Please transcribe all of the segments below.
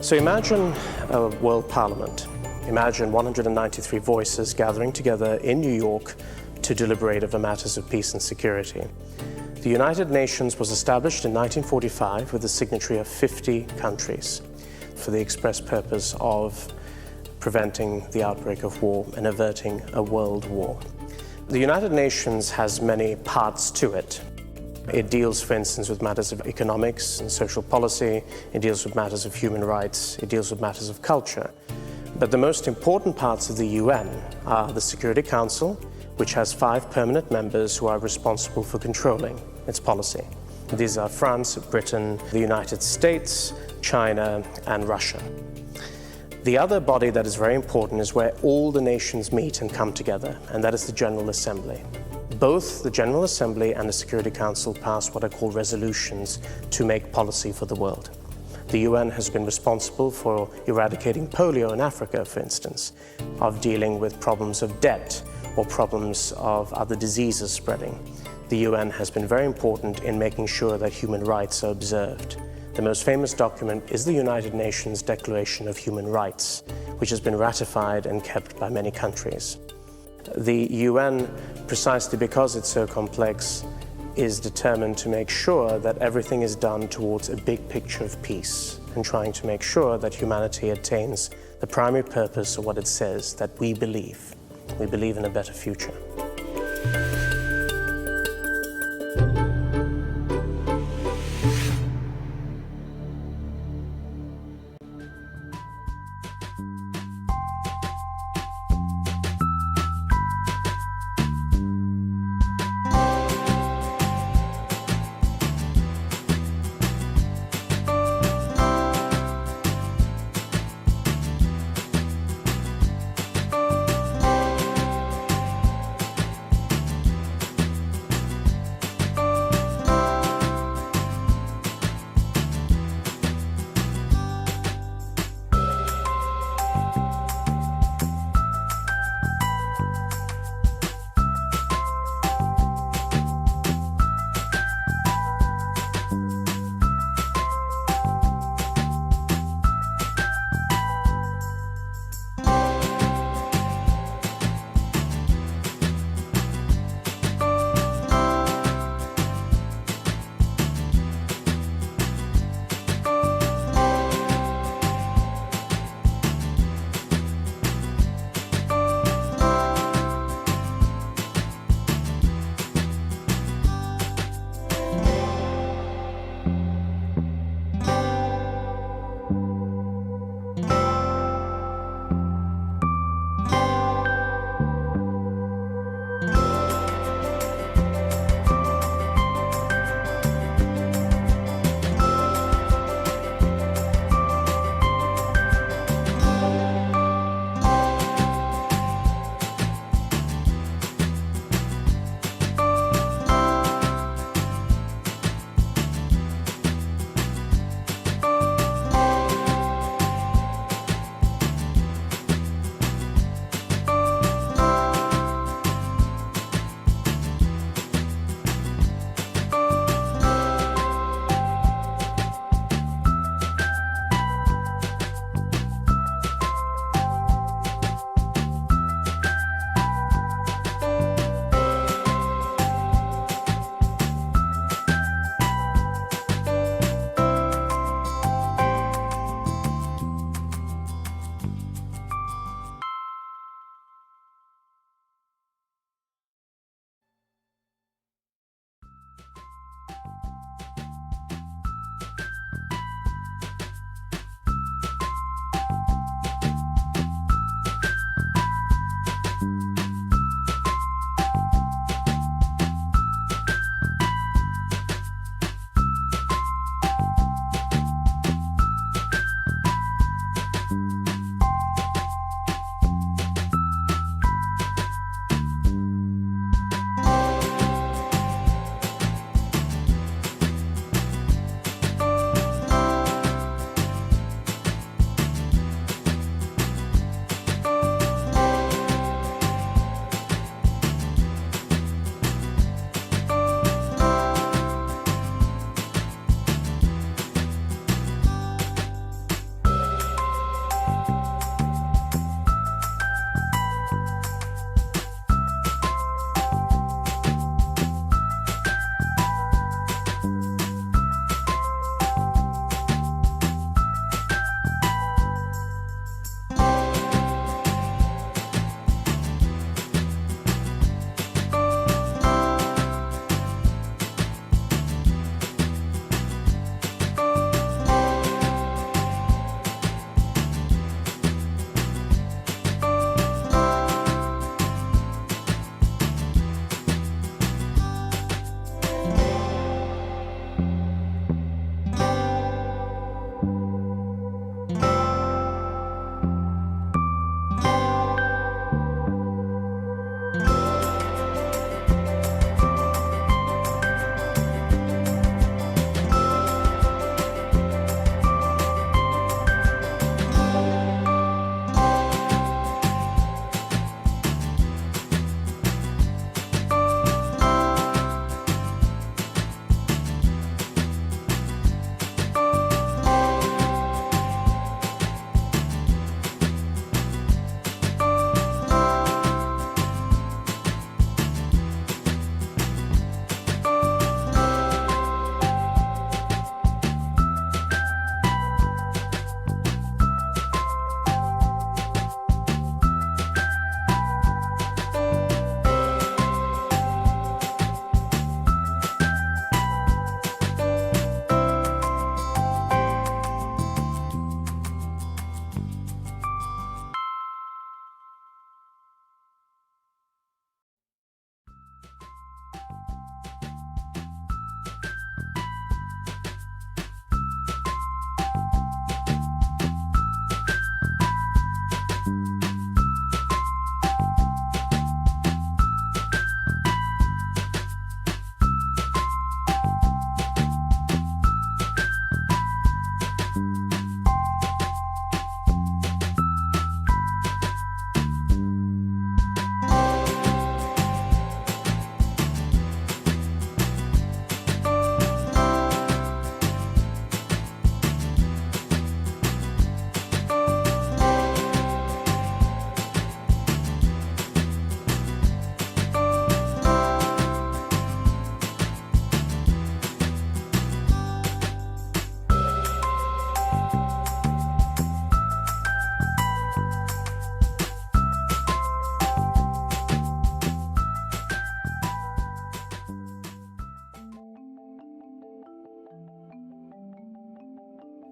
So imagine a world parliament. Imagine 193 voices gathering together in New York to deliberate over matters of peace and security. The United Nations was established in 1945 with the signatory of 50 countries for the express purpose of preventing the outbreak of war and averting a world war. The United Nations has many parts to it. It deals, for instance, with matters of economics and social policy. It deals with matters of human rights. It deals with matters of culture. But the most important parts of the UN are the Security Council, which has 5 permanent members who are responsible for controlling its policy. These are France, Britain, the United States, China, and Russia. The other body that is very important is where all the nations meet and come together, and that is the General Assembly. Both the General Assembly and the Security Council pass what are called resolutions to make policy for the world. The UN has been responsible for eradicating polio in Africa, for instance, of dealing with problems of debt or problems of other diseases spreading. The UN has been very important in making sure that human rights are observed. The most famous document is the United Nations Declaration of Human Rights, which has been ratified and kept by many countries. The UN, precisely because it's so complex, is determined to make sure that everything is done towards a big picture of peace and trying to make sure that humanity attains the primary purpose of what it says, that we believe. We believe in a better future.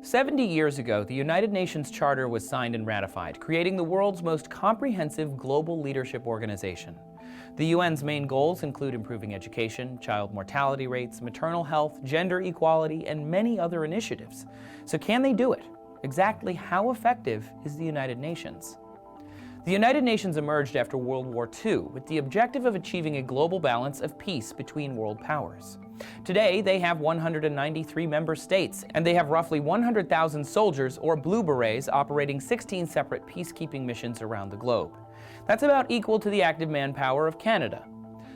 70 years ago, the United Nations Charter was signed and ratified, creating the world's most comprehensive global leadership organization. The UN's main goals include improving education, child mortality rates, maternal health, gender equality, and many other initiatives. So can they do it? Exactly how effective is the United Nations? The United Nations emerged after World War II with the objective of achieving a global balance of peace between world powers. Today, they have 193 member states, and they have roughly 100,000 soldiers, or Blue Berets, operating 16 separate peacekeeping missions around the globe. That's about equal to the active manpower of Canada.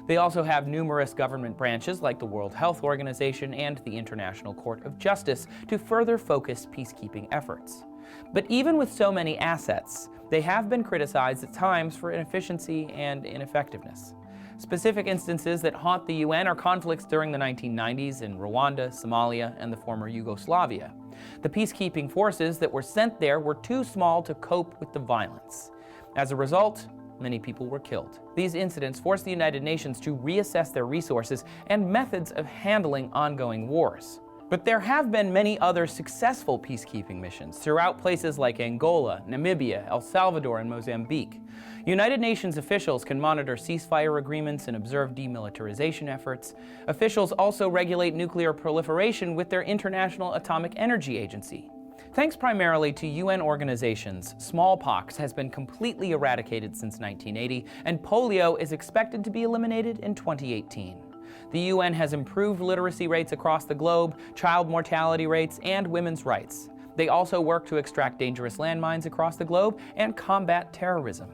They also have numerous government branches like the World Health Organization and the International Court of Justice to further focus peacekeeping efforts. But even with so many assets, they have been criticized at times for inefficiency and ineffectiveness. Specific instances that haunt the UN are conflicts during the 1990s in Rwanda, Somalia, and the former Yugoslavia. The peacekeeping forces that were sent there were too small to cope with the violence. As a result, many people were killed. These incidents forced the United Nations to reassess their resources and methods of handling ongoing wars. But there have been many other successful peacekeeping missions throughout places like Angola, Namibia, El Salvador, and Mozambique. United Nations officials can monitor ceasefire agreements and observe demilitarization efforts. Officials also regulate nuclear proliferation with their International Atomic Energy Agency. Thanks primarily to UN organizations, smallpox has been completely eradicated since 1980, and polio is expected to be eliminated in 2018. The UN has improved literacy rates across the globe, child mortality rates, and women's rights. They also work to extract dangerous landmines across the globe and combat terrorism.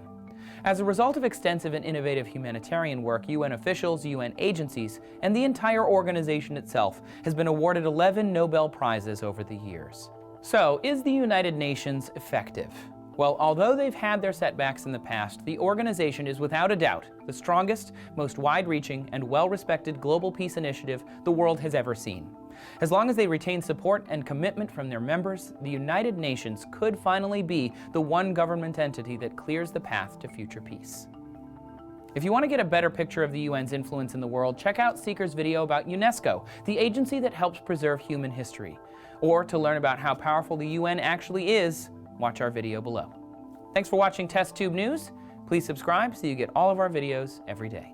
As a result of extensive and innovative humanitarian work, UN officials, UN agencies, and the entire organization itself has been awarded 11 Nobel Prizes over the years. So, is the United Nations effective? Well, although they've had their setbacks in the past, the organization is without a doubt the strongest, most wide-reaching, and well-respected global peace initiative the world has ever seen. As long as they retain support and commitment from their members, the United Nations could finally be the one government entity that clears the path to future peace. If you want to get a better picture of the UN's influence in the world, check out Seeker's video about UNESCO, the agency that helps preserve human history. Or to learn about how powerful the UN actually is, watch our video below. Thanks for watching Test Tube News. Please subscribe so you get all of our videos every day.